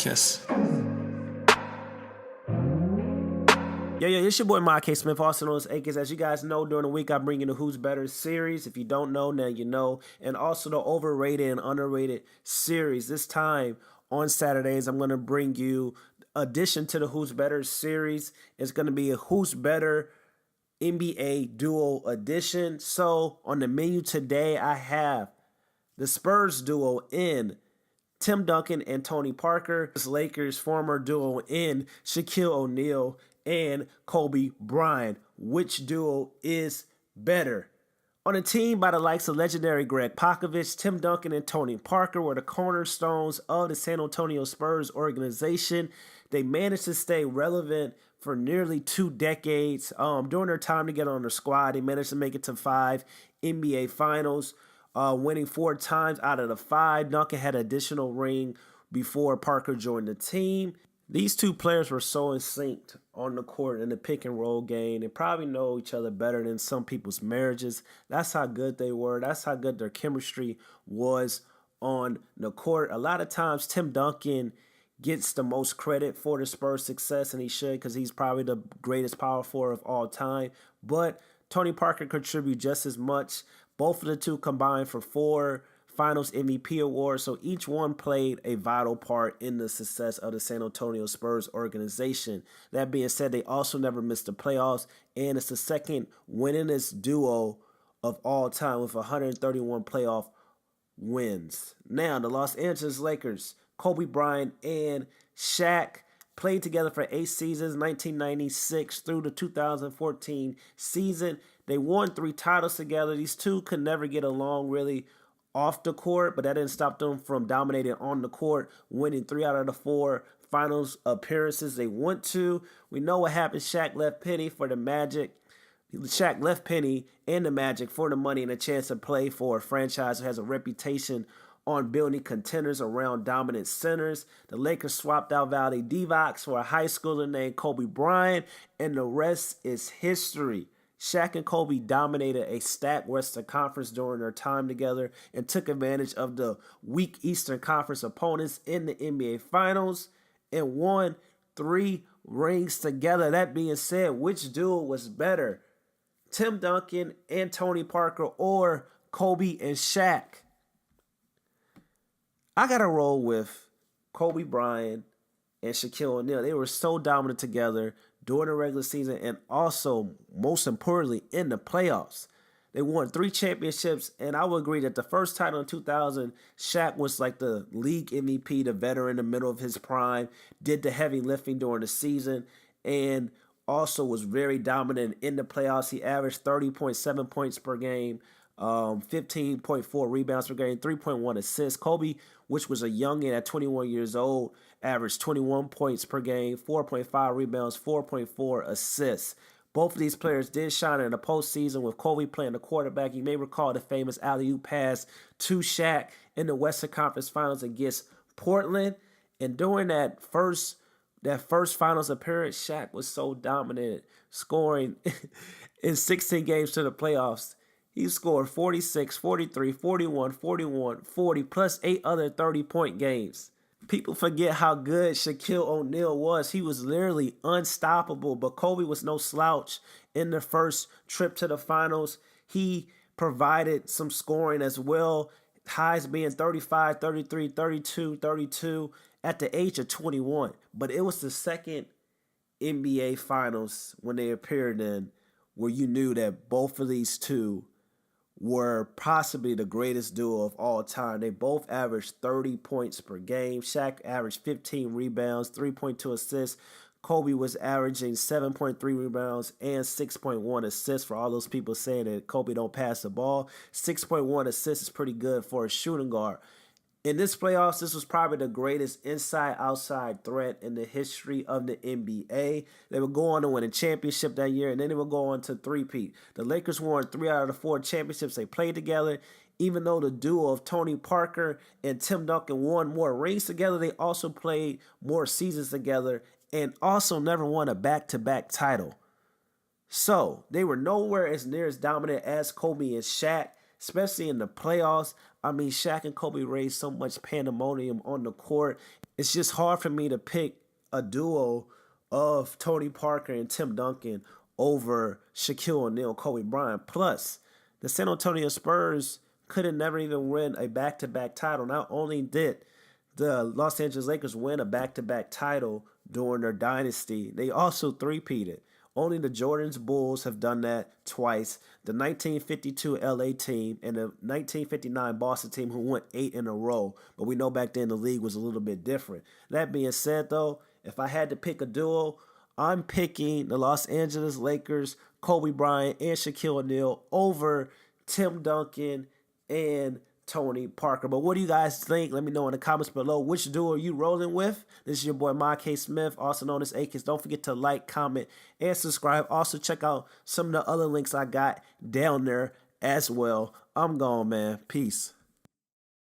Kiss. Yeah, it's your boy, Mark K. Smith, also known as Akins. As you guys know, during the week, I bring you the Who's Better series. If you don't know, now you know. And also the overrated and underrated series. This time on Saturdays, I'm going to bring you addition to the Who's Better series. It's going to be a Who's Better NBA Duo edition. So on the menu today, I have the Spurs duo in Tim Duncan and Tony Parker, the Lakers former duo in Shaquille O'Neal and Kobe Bryant. Which duo is better? On a team by the likes of legendary Greg Popovich, Tim Duncan and Tony Parker were the cornerstones of the San Antonio Spurs organization. They managed to stay relevant for nearly 2 decades. During their time together on the squad, they managed to make it to 5 NBA Finals, winning 4 times out of the 5. Duncan had an additional ring before Parker joined the team. These two players were so in sync on the court in the pick and roll game. They probably know each other better than some people's marriages. That's how good they were. That's how good their chemistry was on the court. A lot of times Tim Duncan gets the most credit for the Spurs' success, and he should, because he's probably the greatest power forward of all time. But Tony Parker contributed just as much. Both of the two combined for 4 Finals MVP awards, so each one played a vital part in the success of the San Antonio Spurs organization. That being said, they also never missed the playoffs, and it's the second winningest duo of all time with 131 playoff wins. Now, the Los Angeles Lakers, Kobe Bryant and Shaq, played together for 8 seasons, 1996 through the 2014 season. They won 3 titles together. These two could never get along really off the court, but that didn't stop them from dominating on the court, winning 3 out of the 4 finals appearances they went to. We know what happened. Shaq left Penny for the Magic. Shaq left Penny and the Magic for the money and a chance to play for a franchise that has a reputation on building contenders around dominant centers. The Lakers swapped out Valley Divac for a high schooler named Kobe Bryant, and the rest is history. Shaq and Kobe dominated a stacked Western Conference during their time together and took advantage of the weak Eastern Conference opponents in the NBA Finals and won 3 rings together. That being said, which duo was better? Tim Duncan and Tony Parker or Kobe and Shaq? I got to roll with Kobe Bryant and Shaquille O'Neal. They were so dominant together during the regular season and also, most importantly, in the playoffs. They won 3 championships, and I would agree that the first title in 2000, Shaq was like the league MVP, the veteran in the middle of his prime, did the heavy lifting during the season, and also was very dominant in the playoffs. He averaged 30.7 points per game, 15.4 rebounds per game, 3.1 assists. Kobe, which was a youngin at 21 years old, averaged 21 points per game, 4.5 rebounds, 4.4 assists. Both of these players did shine in the postseason with Kobe playing the quarterback. You may recall the famous alley-oop pass to Shaq in the Western Conference Finals against Portland. And during that first finals appearance, Shaq was so dominant, scoring in 16 games to the playoffs. He scored 46, 43, 41, 41, 40, plus 8 other 30-point games. People forget how good Shaquille O'Neal was. He was literally unstoppable, but Kobe was no slouch in the first trip to the finals. He provided some scoring as well, highs being 35, 33, 32, 32 at the age of 21. But it was the second NBA Finals when they appeared in where you knew that both of these two were possibly the greatest duo of all time. They both averaged 30 points per game. Shaq averaged 15 rebounds, 3.2 assists. Kobe was averaging 7.3 rebounds and 6.1 assists. For all those people saying that Kobe don't pass the ball, 6.1 assists is pretty good for a shooting guard. In this playoffs, this was probably the greatest inside-outside threat in the history of the NBA. They would go on to win a championship that year, and then they would go on to three-peat. The Lakers won 3 out of the 4 championships they played together. Even though the duo of Tony Parker and Tim Duncan won more rings together, they also played more seasons together and also never won a back-to-back title. So, they were nowhere as near as dominant as Kobe and Shaq, especially in the playoffs. I mean, Shaq and Kobe raised so much pandemonium on the court. It's just hard for me to pick a duo of Tony Parker and Tim Duncan over Shaquille O'Neal, Kobe Bryant. Plus, the San Antonio Spurs could have never even win a back-to-back title. Not only did the Los Angeles Lakers win a back-to-back title during their dynasty, they also three-peated. Only the Jordan's Bulls have done that twice. The 1952 LA team and the 1959 Boston team who went 8 in a row. But we know back then the league was a little bit different. That being said, though, if I had to pick a duo, I'm picking the Los Angeles Lakers, Kobe Bryant, and Shaquille O'Neal over Tim Duncan and Tony Parker. But what do you guys think? Let me know in the comments below. Which duo are you rolling with? This is your boy, Ma K. Smith, also known as AKs. Don't forget to like, comment, and subscribe. Also, check out some of the other links I got down there as well. I'm gone, man. Peace.